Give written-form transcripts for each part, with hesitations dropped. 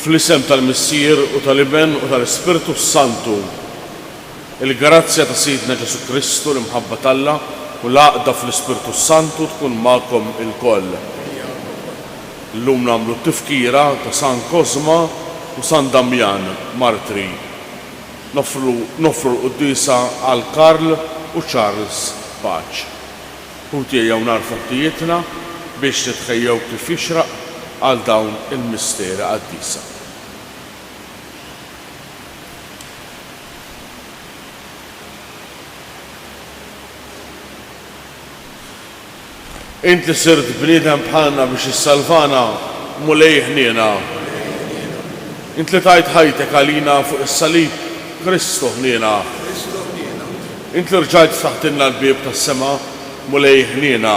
Fl-isem tal-Missier u tal-Iben u tal-Ispirtu Santu, il-grazzja ta' Sidna Ġesu Kristu l-imħabba t'Alla u l-għaqda fl-Ispirtu Santu tkun magħkom il-koll. Llum nagħmlu t-tifkira ta' San Cosma u San Damjan martri. Nofru l-qudiesa għal Karl u Charles Paċ. Ejjew narfu ħtijietna biex titħejjew kif jixraq għal dawn il-misteri qaddisa. Inti sirt bniedem bħalna biex issalvana mulej ħniena. Inti li tajt ħajtek għalina fuq is-salib Kristu ħniena. Inti li rġajt taħtilna l-bieb tas-sema mulej ħniena.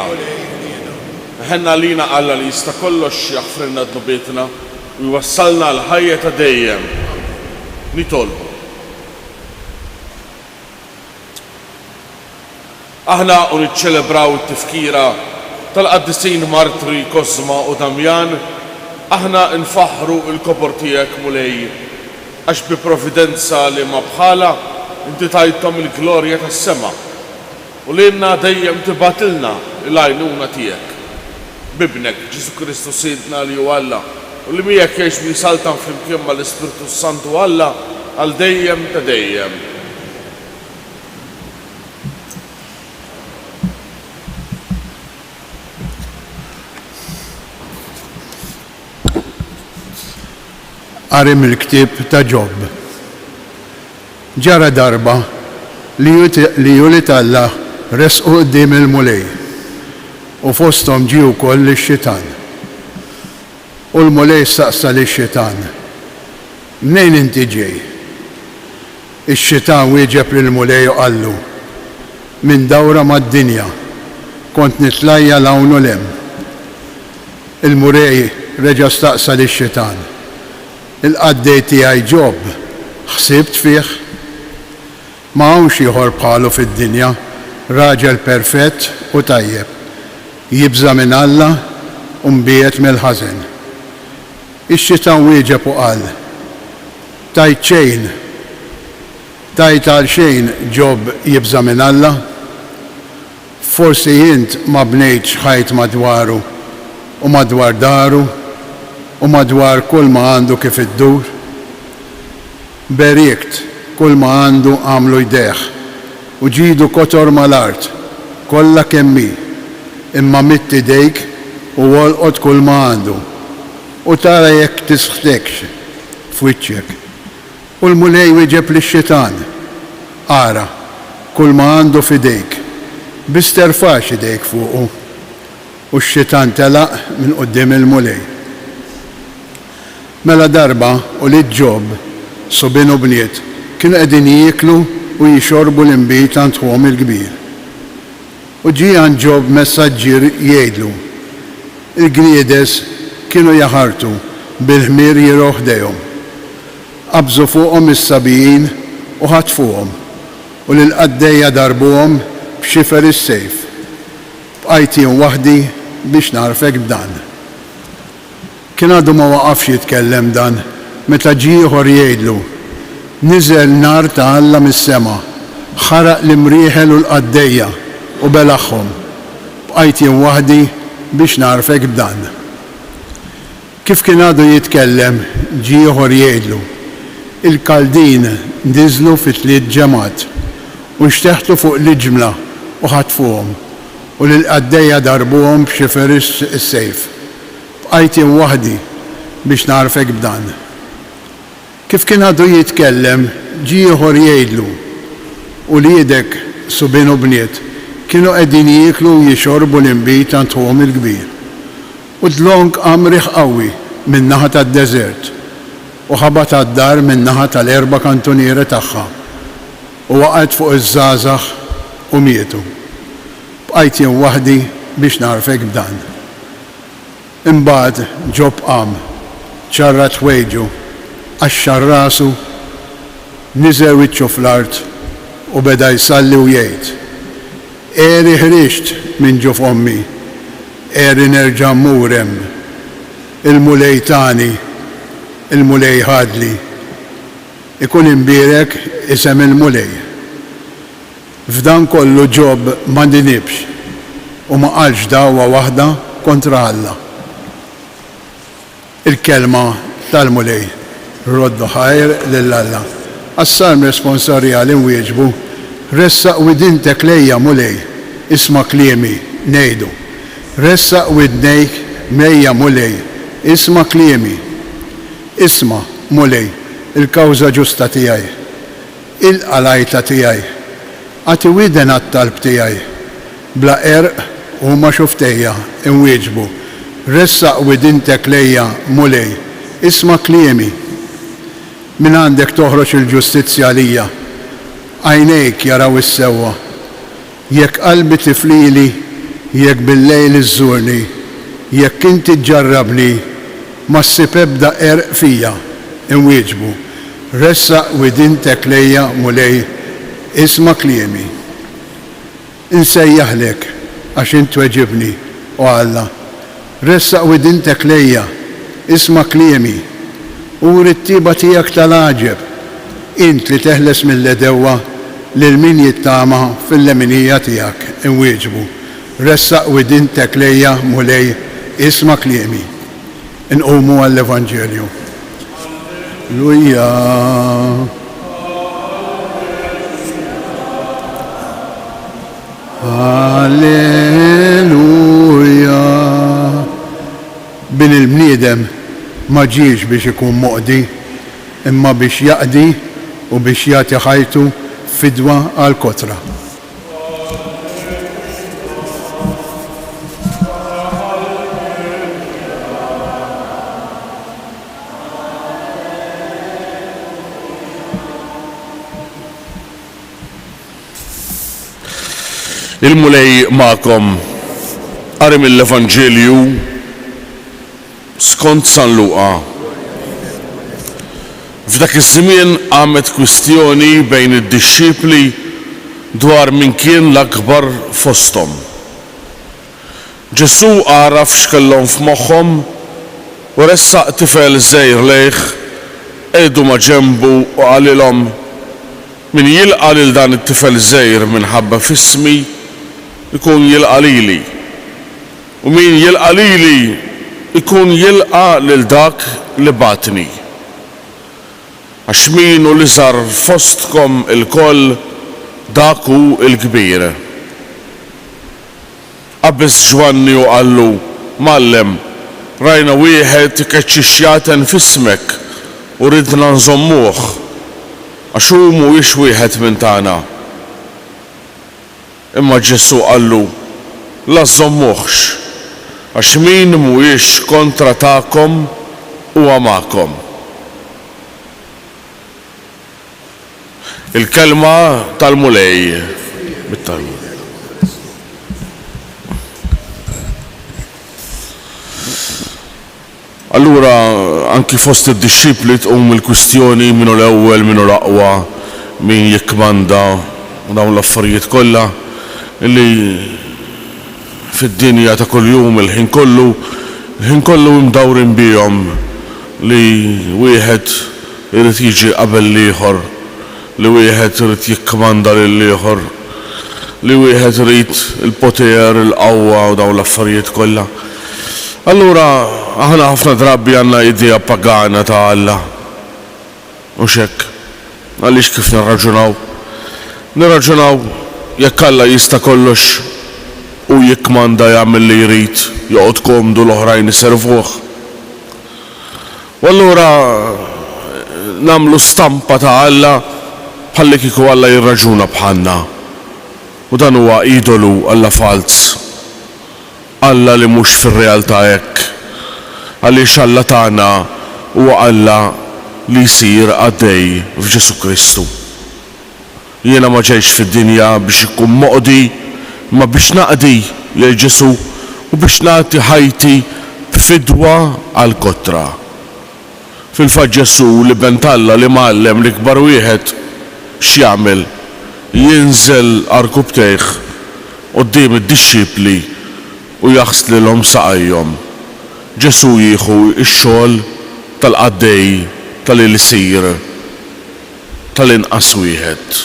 Ħenna lina Alla li jista' kollox jaħfrilna d-nubietna u jwassalna l-ħajja ta' dejjem. Nitolbu. Aħna u niċċelebraw it-tifkira tal-qaddisin martri Cosma u Damjan, aħna nfaħru il-kopor tiegħek mulej għax bi provvidenza li ma bħala inti tajthom il-glorja tas-sema u lilna dejjem tibatilna l-għajnuna tiegħek. Bibnek Ġesu Kristu Sidna li hu Alla u li miegħek jgħix bisaltan flimkien mal-Ispirtu Santu Alla għal dejjem ta' dejjem. Qarim il-ktieb ta' Ġobb. Ġara darba li julit Alla resqu quddiem il-mulej u fosthom ġie wkoll ix-xitan. U l-mulej staqsa lix-xitan: "Mnejn inti ġej?" Ix-xitan wieġeb lill-mulej u qallu: "Minn dawra mad-dinja, kont nitlajja hawn u lem." Il-mulej reġa' staqsa lix-xitan: "Il-qaddej tiegħi Ġobb, ħsibt fih? Ma hawnx ieħor bħalu fid-dinja, raġel perfett u tajjeb, jibża minn Alla u mbiegħed mill-ħażen." Ix-xitan wieġeb u qal: "Tajt xejn, tajt għal xejn Ġobb jibża minn Alla? Forsi int ma bnejtx ħajt madwaru u madwar daru u madwar kull ma għandu kif iddur? Berikt kull ma għandu għamlu jdeħ u ġidu kotor mal-art kollha kemm hi, imma mitt idejk u wolqot kull ma għandu u tara jekk tisħtekx f'wiċċek." U l-mulej wieġeb lix-xitan: "Ara, kull ma għandu f'idejk, biss terfax idejk fuqu." U x-xitan telaq minn quddiem il-mulej. Mela darba u li Ġobb sobien u bniet kienu qegħdin jieklu u jixorbu l-imbit għand ħuhom il-kbir. U ġie għand Ġobb messaġġier jgħidlu: "Il-gniedes kienu jaħartu bil-ħmier jieru ħdejhom. Qabżu fuqhom is-sabijin u ħatfuhom u lill-qaddejja darbuhom b'xifer is-sejf. Bqajt jien waħdi biex narfek b'dan." Kien għadu ma waqafx jitkellem dan meta ġie ieħor jgħidlu: "Niżel nar ta' Alla mis-sema, ħaraq l-imrieħel u l-qaddejja u belaħħhom. Bqajt jien waħdi biex narfek b'dan." Kif kien għadu jitkellem ġie ieħor jgħidlu: "Il-Kaldin ndiżlu fi 3 ġemat u nxteħtu fuq l-iġmla u ħatfuhom u lill-qaddejja darbuhom b'xifer is-sejf. Bqajt jien waħdi biex narfek b'dan." Kif kien għadu jitkellem ġie ieħor jgħidlu: "U liedek subien u bniet kienu qegħdin jieklu u jixorbu l-imbit għand ħuhom il-kbir. U dlonk qam riħ qawwi min-naħa tad-deżert u ħabat għad-dar min-naħa tal-erba' kantunieri tagħha u waqgħet fuq iż-żgħażagħ u mietu. Bqajt jien waħdi biex narfek b'dan." Imbagħad Ġobb qam, ċarrat ħwejġu, għaxxar rasu, niżel wiċċu fl-art u beda jsalli u jgħid: "Eri ħriġt minn ġuf ommi, eri nerġa' mmur hemm, il-mulej tani il-mulej ħadli. Ikun imbierek isem il-mulej. F'dan kollu Ġob ma ndinibx u ma qalx dawwa waħda kontra Alla. Il-kelma tal-mulej roddu ħajr lill-Alla. Għas-salm responsarjali nwieġbu ressaq widintek lejja mulej isma' kliemi ngħidu. Ressaq widnejk mejja mulej isma' kliemi. Isma' mulej il-kawża ġusta tiegħi. Il-qalajta tiegħi. Għati widen għat-talb tiegħi. Bla erq huma xuftejja inwieġbu. Ressaq widintek lejja mulej isma' kliemi. Min għandek toħroġ il-ġustizzja għalija. Għajnejk jaraw is-sewwa. Jekk qalbi tiflili, jekk bil-lejl iżżurni, jekk inti tġarrabni, ma ssib ebda erq fija inwieġbu. Ressaq widintek lejja mulej isma' kliemi. Insejjaħlek għax int tweġibni u Alla. Ressaq widintek lejja isma' kliemi. Uri t-tiba tiegħek tal-għaġeb. Int li teħles mill-edewwa lil min jittama fil-leminija tiegħek inwieġbu. Ressaq widintek lejja mulej isma' kliemi. Inqumu għall-Evanġelju. Lujja. Alleluja. Bin il-bniedem ma ġiex biex ikun moqdi, imma biex jaqdi u biex jagħti ħajtu fidwa għal kotra. Il-mulej ma'kom qari mill-Evanġelju skont San Luqa. F'dak iż-żmien għamet kwistjoni bejn id-dixxipli dwar min kien l-akbar fosthom. Ġesu għaraf x'kellhom f'moħħhom u ressaq tifel żgħir lejh qegħdu ma' ġenbu u qalilhom min jilqa' lil dan it-tifel żgħir minħabba f'ismi ikun jilqa' lili. U min jilqa' lili ikun jilqa' lil dak li batni. Għax min hu li żar fostkom il-koll dak hu l-kbir. Qabeż Ġwanni u qallu, Mallem, rajna wieħed ikeċċix jaten f'ismek u ridna nżommuh għax hu mhuwiex wieħed minn tagħna. Imma Ġesu qallu, la żommuhx, għax min mhuwiex kontra tagħkom huwa magħkom. Il-kelma tal-mulej bit-Talmud. Allura anki fost id-dixxipli tqum il-kwistjoni minnu l-ewwel minnu l-aqwa min jikkmanda u dawn l-affarijiet kollha illi fid-dinja ta' kuljum il-ħin kollu mdawrin bihom li wieħed irid jiġi qabel l-ieħor, li wieħed irid jikkmanda lill-ieħor, li wieħed irid il-poter, il-qawwa u dawn l-affarijiet kollha. Allura aħna ħafna drabi għandna idea pagana ta' Alla. U x'hekk. Għaliex kif nirraġunaw? Nirraġunaw jekk Alla jista' kollox u jikkmanda jagħmel li jrid, joqgħod komdu l-oħrajn iservuh. U allura nagħmlu stampa ta' Alla bħalli kieku Alla jirraġuna bħalna. U dan huwa idolu Alla falz. Alla li mhux fir-realtà hekk. Għaliex Alla tagħna huwa Alla li jsir għaddej f'Ġesu Kristu. Jiena ma ġejx fid-dinja biex ikun moqdi, ma biex naqdi lil Ġesu u biex nagħti ħajti b'fidwa għal kotra. Fil-fatt Ġesu li bentalla li mallem li kbar wieħed x'jagħmel? Jinżel arku btejħ quddiem id-dixxipli u jaħslilhom saqajhom. Ġesu jieħu x-xogħol tal-qaddej, tal-il-sir, tal-inqas wieħed.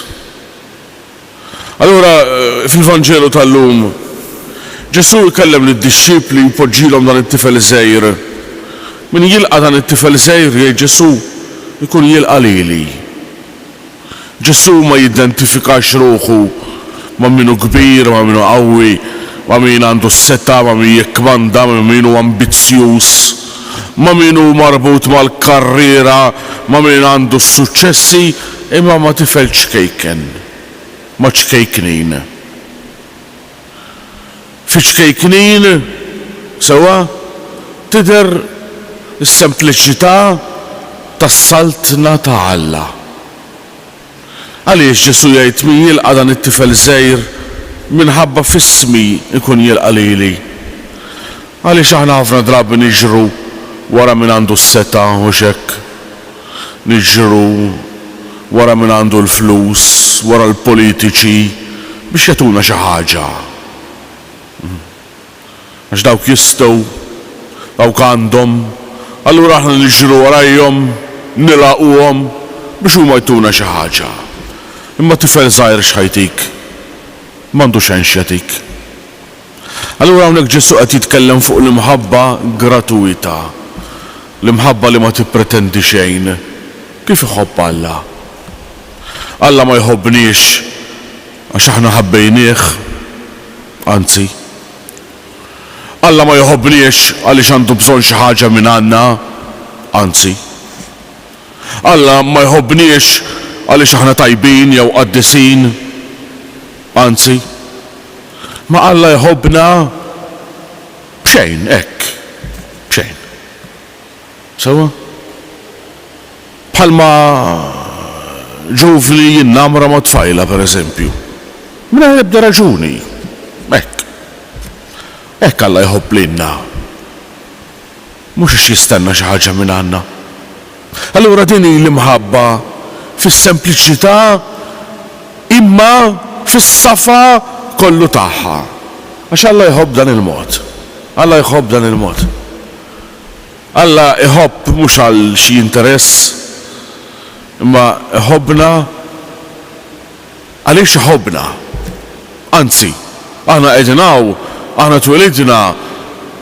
Allura fil-Vanġelu tal-lum Ġesu jkellem lid-dixxipli jpoġġilhom dan it-tifel żgħir. Min jilqa' dan it-tifel żgħir jgħid Ġesu jkun jilqa' lili. Ġesu ma jidentifikax ruħu ma' minu kbir, ma' minu qawwi, ma' min għandu s-seta, ma' min jikkmanda, ma' minu ambizzjuż, ma' minu marbut mal-karriera, ma' min għandu s-suċċessi, imma ma' tifel ċkejken, ma' ċkejknin. Fi ċkejknin sewa tidher is-sempliċità tas-saltna ta' Alla. Għaliex Ġesu jgħid min jilqa' dan it-tifel żgħir minħabba f'ismi ikun jilqa' lili. Għaliex aħna ħafna drabi niġru wara min għandu s-seta u xekk. Niġru wara min għandu l-flus, wara l-politiċi biex jagħtuna xi ħaġa. Għax dawk jistgħu, dawk għandhom, allura aħna niġru warajhom, nilaquhom biex huma jtuna xi ħaġa. Imma tifel żgħir x'ħajtik, m'għandux xejn x'jagħtik. Allura hawnhekk Ġesu qed jitkellem fuq l-imħabba gratuita, l-imħabba li ma tippretendi xejn. Kif iħobb Alla? Alla ma jħobbniex għax aħna ħabbejnieh, anzi. Alla ma jħobbniex għaliex għandu bżonn xi ħaġa minn għandna, anzi. Alla ma jħobbniex għaliex aħna tajbin jew qaddisin, anzi. Ma Alla jħobbna b'xejn, hekk, b'xejn. Sewa? Bħalma ġuvni jinnamra ma' tfajla, pereżempju. Minna ebda raġuni, hekk. Hekk Alla jħobb lilna. Mhux jistenna xi ħaġa minn għandna. Allura din hi l-imħabba fis-sempliċità imma fis-safa kollu tagħha. Għax Alla jħobb dan il-mod. Alla jħobb dan il-mod. Alla jħobb mhux għal xi interess, imma jħobbna għaliex jħobbna. Anzi, aħna qegħdin hawn, aħna twelidna,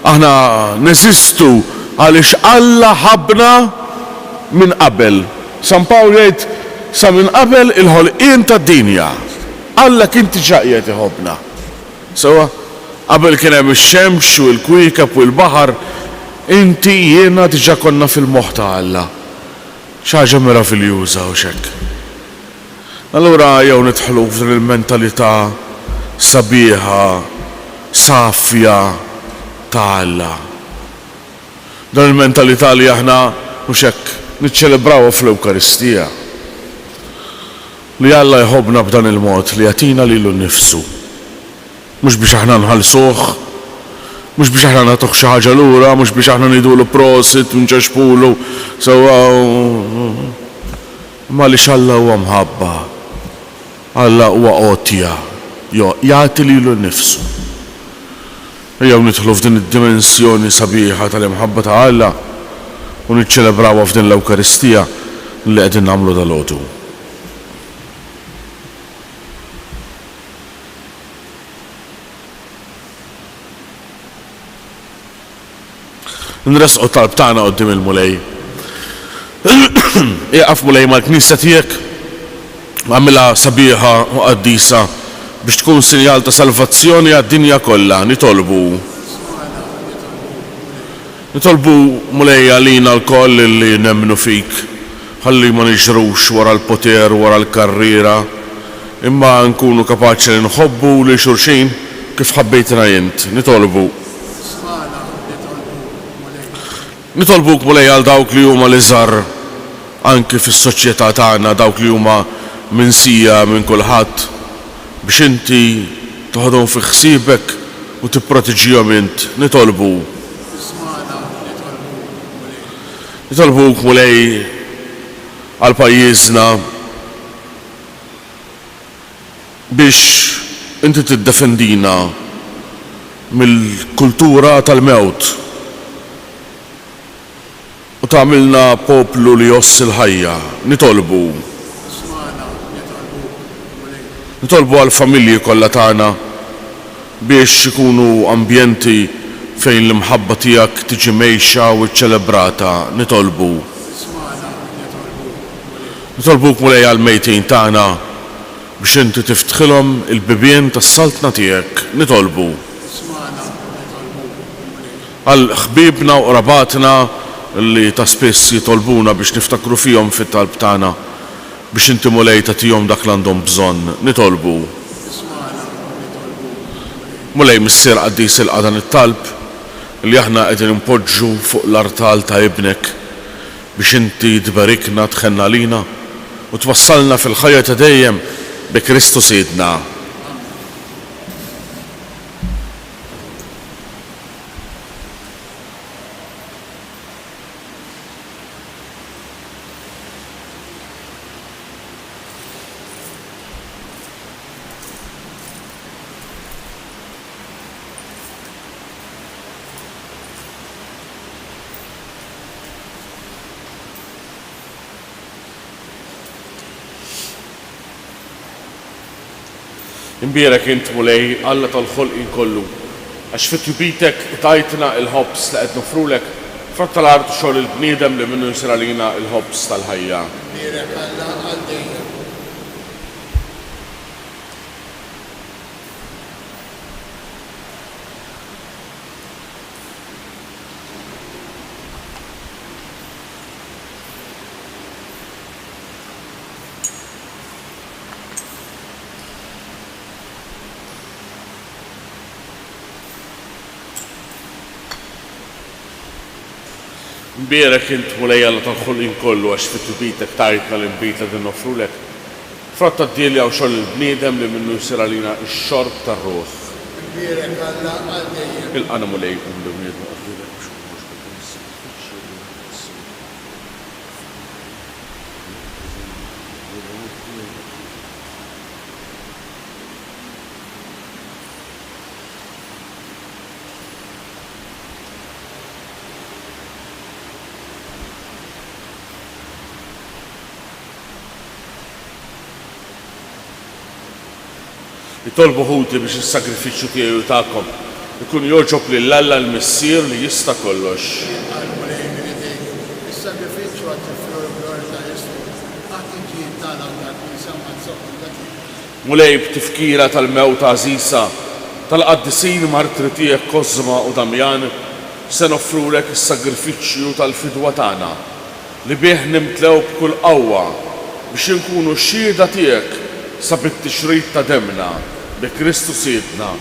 aħna neżistu għaliex Alla ħabna minn qabel. San Pawl jgħid sa minn qabel il-ħolqien tad-dinja. Alla kien diġà qiegħed iħobbna. Sewa qabel kien hemm ix-xemx u l-kwiekab u l-baħar, inti jiena diġà konna fil-moħħ ta' Alla. Xi ħaġa meraviljuża u xekk. Allura jew nidħlu f'din il-mentalità sabiħa, safja ta' Alla. Dan il-mentalità li aħna mhux hekk niċċelebrawha fl-Ewkaristija. Li Alla jħobbna b'dan il-mod li jagħtina lilu nnifsu. Mhux biex aħna nħallsuh, mhux biex aħna nagħtuh xi ħaġa lura, mhux biex aħna ngħidulu prosit u nċaxpulu sewwa. Ma li Alla huwa mħabba. Alla huwa qotja, jagħti lilu nnifsu. Ejjew nidħlu f'din id-dimensjoni sabiħa tal-imħabba ta' Alla u niċċelebrawha f'din l-Ewkaristija li qegħdin nagħmlu dalgħodu. Nresqu talb tagħna quddiem il-mulej. Iqaf mulej mal-Knisja tiegħek, għamilha sabiħa u qaddisa biex tkun sinjal ta' salvazzjoni għad-dinja kollha. Nitolbu mulej għalina l-koll li nemmnu fik, ħalli ma niġrux wara l-poter, wara l-karriera, imma nkunu kapaċi li nħobbu li xulxin kif ħabbejtna jint. Nitolbuk mulej għal dawk li huma l-iżgħar anke fis-soċjetà tagħna, dawk li huma minsija minn kulħadd, biex inti toħodhom fi ħsiebek u tipproteġihom int. Nitolbuk mulej għal pajjiżna biex inti tiddefendina mill-kultura tal-mewt u tagħmilna poplu li joss il-ħajja. Nitolbu għall-familji kollha tagħna biex ikunu ambjenti fejn l-imħabba tiegħek tiġi mgħixja u ċċelebrata. Nitolbuk mulej għall-mejtin tagħna biex inti tiftħilhom il-bibien tas-saltna tiegħek. Nitolbu għal ħbiebna u qrabatna li ta' spiss jitolbuna biex niftakru fihom fit-talb tagħna biex inti mulej tagħtihom dak li għandhom bżonn. Nitolbu mulej missier qaddis il-qadan it-talb li aħna qegħdin impoġġu fuq l-artal ta' ibnek biex inti tbarikna tħenna lina u twassalna fil-ħajja ta' dejjem bi Kristu Siedna. Imbierek int mulej Alla tal-ħolqien kollu għax fit-tjubitek tajtna il-ħobs li qed nofrulek frott tal-art xogħol il-bniedem li minnu jsir għalina il-ħobs tal-ħajja. Imbierek Alla għal dejjem. Imbierek int mulej Alla tal-ħolqien kollu għax fit-tjubitek tajtna l-inbit li nofrulek frott tad-dielja u xogħol il-bniedem li minnu jsir għalina x-xorb tar-ruħ. Imbierek Alla għal dejjem. Il-qana mulej bniedem. Jitolbu ħuti biex is-sagrifiċċju tiegħi u tagħkom ikun joġob lill-Alla l-Missier li jista' kollox. Għal-mulej minn idejk, is-sagrifiċċju għat-tiflu l-glorja ta' Jessu, għat-inġiel tagħna u tal-Knisja ma' dak. Mulej b'tifkira tal-mewt għażisa tal-qaddisin martri tiegħek Kozma u Damjan se noffrulek is-sagrifiċċju tal-fidwa tagħna li bih nimtlew b'kull qawwa biex inkunu xhieda tiegħek sa bit-tixrid ta' demna bi Kristu Siedna.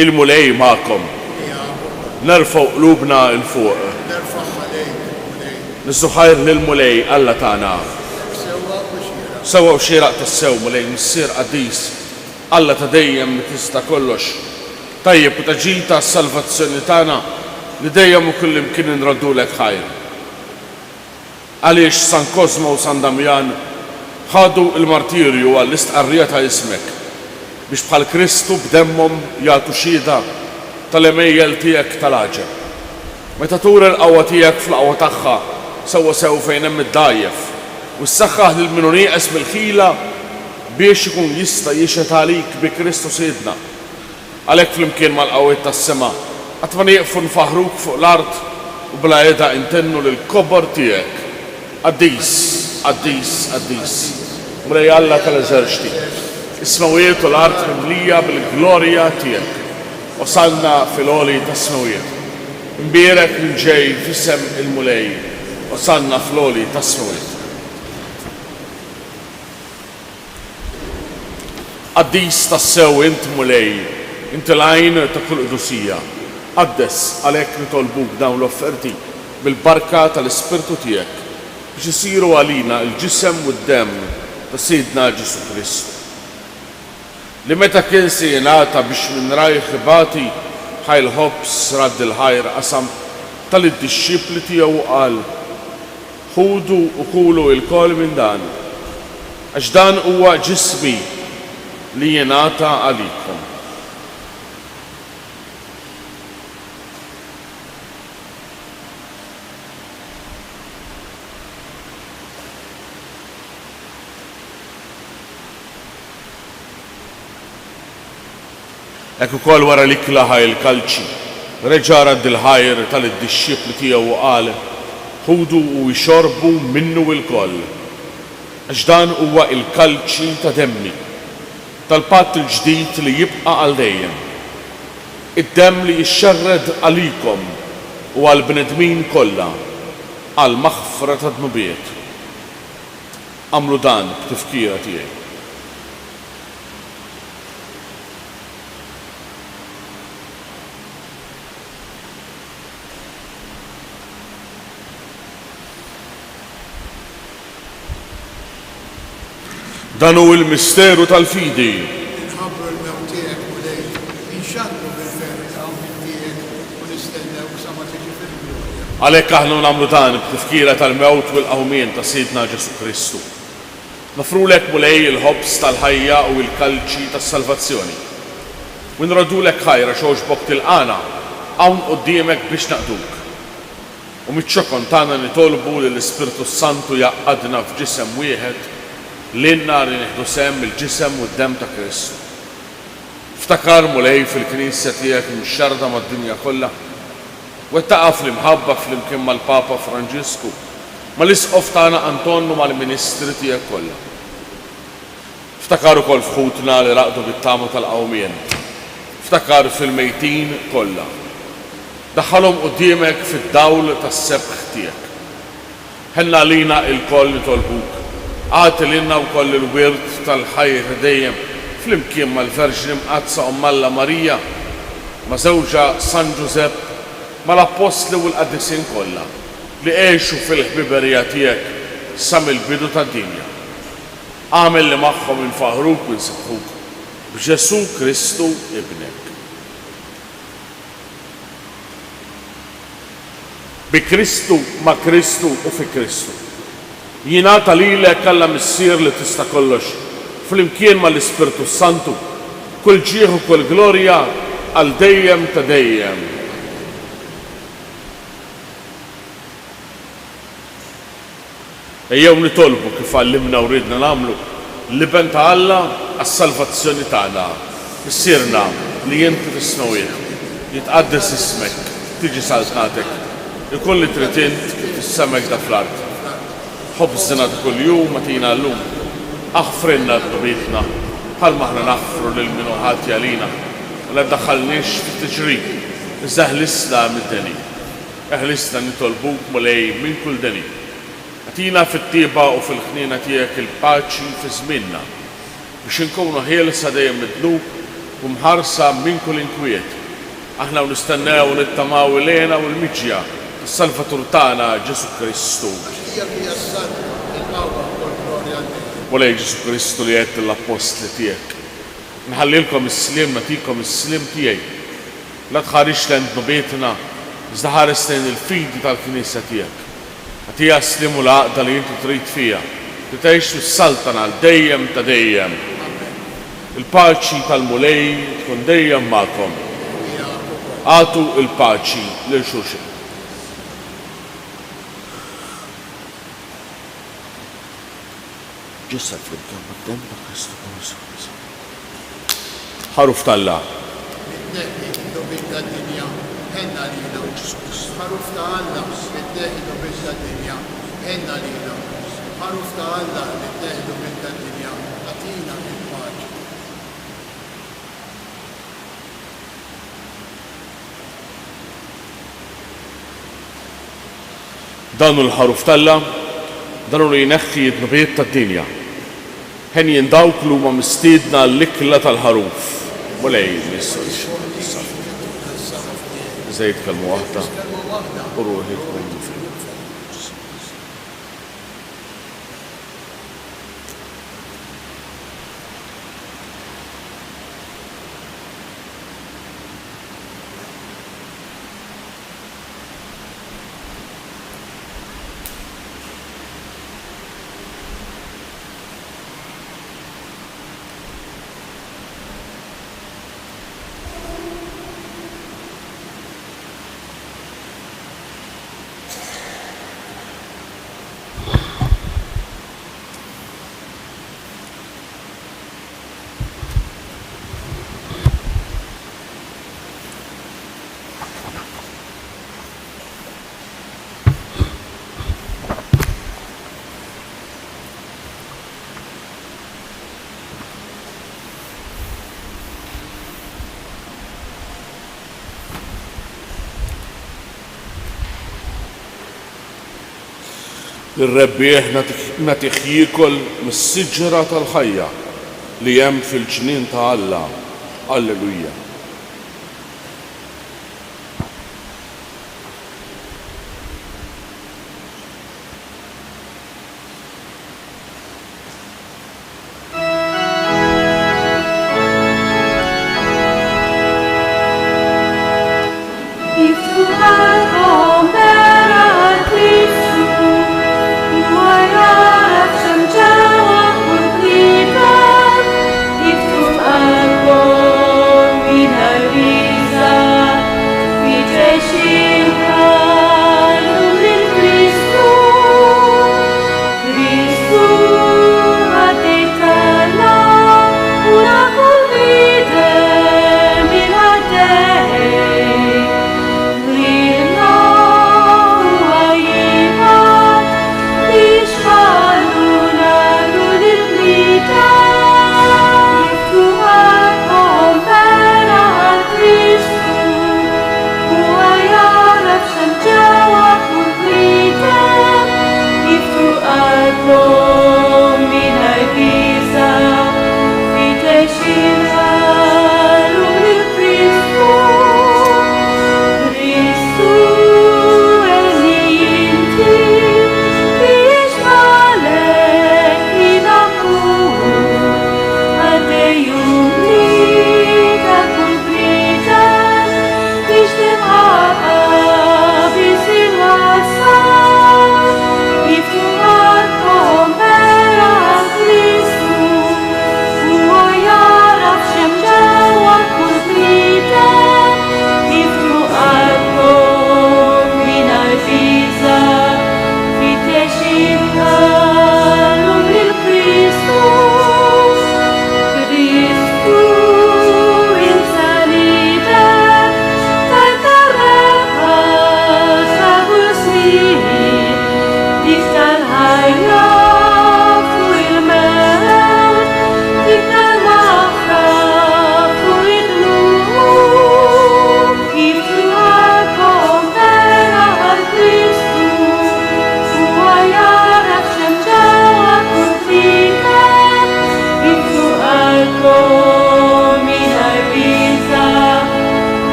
Il-mulej ma'kom. Nerfgħu qlubna il fuq. Nissuħajr lil-mulej Alla tagħna. Sewwa u xieraq tas-sew mulej missier qaddis Alla ta' dejjem li tista' kollox. Tajjeb u taġita s-salvazzjoni tagħna li dejjem u kull imkien inraddulek ħajr. Għaliex San Kozma u San Damjan ħadu l-martirju għall-istqarrija ta' ismek biex bħal Kristu b'demmhom jagħtu xhieda tal-emejjel tiegħek tal-għaġeb. Meta tur il-qawwa tiegħek fl-qawwa tagħha sewwa sew fejn hemm id-dajjef u ssaħħaħ lil min hu nieqes mill-ħila biex ikun jista' jixhed għalik bi Kristu Siedna. Għalhekk flimkien mal-qawwiet tas-sema qatt ma nieqfu nfaħruk fuq l-art u bla qiegħda intennu lill-kobor tiegħek. Qaddis, qaddis, qaddis. Mulej Alla tal-eżerċiti. Is-smawijiet u l-art mimlija bil-glorja tiegħek. Wasalna fil-għoli tas-smawijiet. Imbierek ġej f'isem il-mulej. Wasalna fl-għoli tas-smawijiet. Qaddis tas-sew int mulej, int l-għajn ta' kull qdusija. Qaddes għalhekk nitolbuk dawn l-offerti bil-barka tal-Ispirtu tiegħek biex isiru għalina l-ġisem u d-demm ta' Siedna Ġesu Kristu. Li meta kien se jingħata biex minn rajh ibati ħajl ħobs radd il-ħajr qasam tal-id-disċipli tiegħu qal ħudu u kulu il-kol minn dan għax dan huwa ġismi li jingħata għalikom. Hekk ukoll wara li klaħa il-kalċi, reġa' radd il-ħajr tal-disċipli tiegħu qal ħudu u jxorbu minnu il-koll. Għax dan huwa il-kalċi ta' demmi tal-patt il-ġdid li jibqa' għal dejjem. Id-demm li jixxarred għalikom u għal bnedmin kollha għal maħfra ta' dnubiet. Għamlu dan b'tifkira tiegħi. Dan hu l-misteru tal-fidi. Inħabbru l-mewt tiegħek u lejk, inxaqqu bil-verità minn tiegħek u nistennew sa ma tiġi fil-glorja. Għalhekk aħna nagħmlu dan b'tifkira tal-mewt u l-qawmien ta' Sidna Ġesu Kristu. Nofrulek mulej il-ħobs tal-ħajja u l-kalċi tas-salvazzjoni. U nradulek ħajra xogħġbok tilqana hawn quddiemek biex naqduk. U miċ-ċokon tagħna nitolbu li l-Ispirtu Santu jaqgħadna f'ġisem wieħed l-inna li nieħdu sem il-ġisem u d-dem ta' Kristu. Ftakar mulej fil-Knisja tiegħek mixxarda mad-dinja kollha, u taqaf l-imħabba fl-imkien mal-Papa Franġisku, mal-isqof tagħna Antonnu mal-Ministri tiegħek kollha. Ftakar ukoll f'ħutna li raqdu bit-tama tal-qawmien. Ftakar fil-mejtin kollha. Daħħalhom quddiemek fid-dawl tas-sebħ tiegħek. Ħenna lina il-koll nitolbuk. Għati l-inna u koll il-wirt tal-ħajr dejjem fl-imkien mal-Verġni Mqazza Alla Marija, ma' żewġa San Giusepp, ma' l-Apostli u l-Qaddisin kollha li għexu fil-ħbiberija tiegħek sa mill-bidu tad-dinja. Għamel li magħhom infaħruk u nsibħuk b'Ġesu Kristu ibnek. Bi Kristu, ma' Kristu u fi Kristu. Jingħata lilek Alla missier li tista' kollox, flimkien mal-Ispirtu Santu, kull ġieħ u kull glorja għal dejjem ta' dejjem. Ejjew nitolbu kif għallimna u ridna nagħmlu liben ta' Alla għas-salvazzjoni tagħna. Missierna li inti tisnowih, jitqaddes ismek, tiġi saltnatek, ikoll li trid int fis-semek da fl-art. ħobżna ta' kuljum matina llum, aħfrinna d-dubietna, bħal maħna naħfru lil min ħati għalina, u la ddaħħalniex fit-tiġrib, iżda ħlisna mid-deni. Ħlisna nitolbuk mulej minn kull deni. Għatina fit-tieba u fil-ħnina tiegħek il-paċi fi żmienna, biex inkunu ħielsa dejjem midluk u mħarsa minn kull inkwiet. Aħna nistennew nittamaw ilejna u l-miġja tas-Salvatur tagħna Ġesu Kristu. Mulej Ġesu Kristu li għedt l-Apostli tiegħek. Nħallilkom is-slim, nagħtikom is-slim tiegħi. La tħarix lejn dnubietna, iżda ħares lejn il-fidi tal-Knisja tiegħek. Għatija slim u l-għaqda li intu trid fiha. Li tgħix fis-saltana għal dejjem ta' dejjem. Il-paċi tal-mulej tkun dejjem magħkom. Għatu il-paċi lil xulxin. Ġissa fl-imkien mad-dem ta' Kristu Kristu. Ħaruf tal-la. Bid-deħi dobil tad-dinja, ħenna lilha. Ħaruf ta' Alla, bid-deħi dobil tad-dinja, ħenna lilha. Ħaruf ta' Alla, bid-deħi dobil tad-dinja, għatina il-paċi. Danu l-ħaruf tal-la, danu li jneħħi d-nubiet tad-dinja. Ħen jindawk l-huma mistiedna l-ikla tal-ħaruf. Mulej, nissolx. Żejt kelmu waħda, u ruħi tkun fil. L-rebbieħ natiħ jikol mis-siġra tal-ħajja li hemm fil-ġnien ta' Alla. Alleluja. If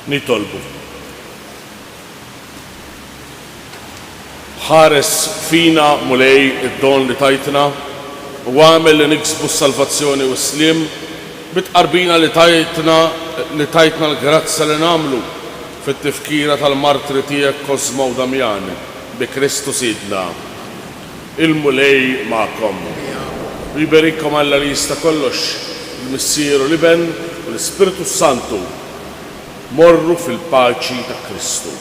nitolbu. Ħares fina mulej id-don li tajtna u għamel li niksbu s-salvazzjoni u s-slim bitqarbina li tajtna l-grazza li namlu fit-tifkira tal-martri tiegħek Kosma u Damjan bi Kristu Sidna. Il-mulej ma'kom. Jiberikom Alla li jista' kollox, il-Missieru l-Iben u l-Ispiritu Santu. Morru fil-paċi ta' Kristu.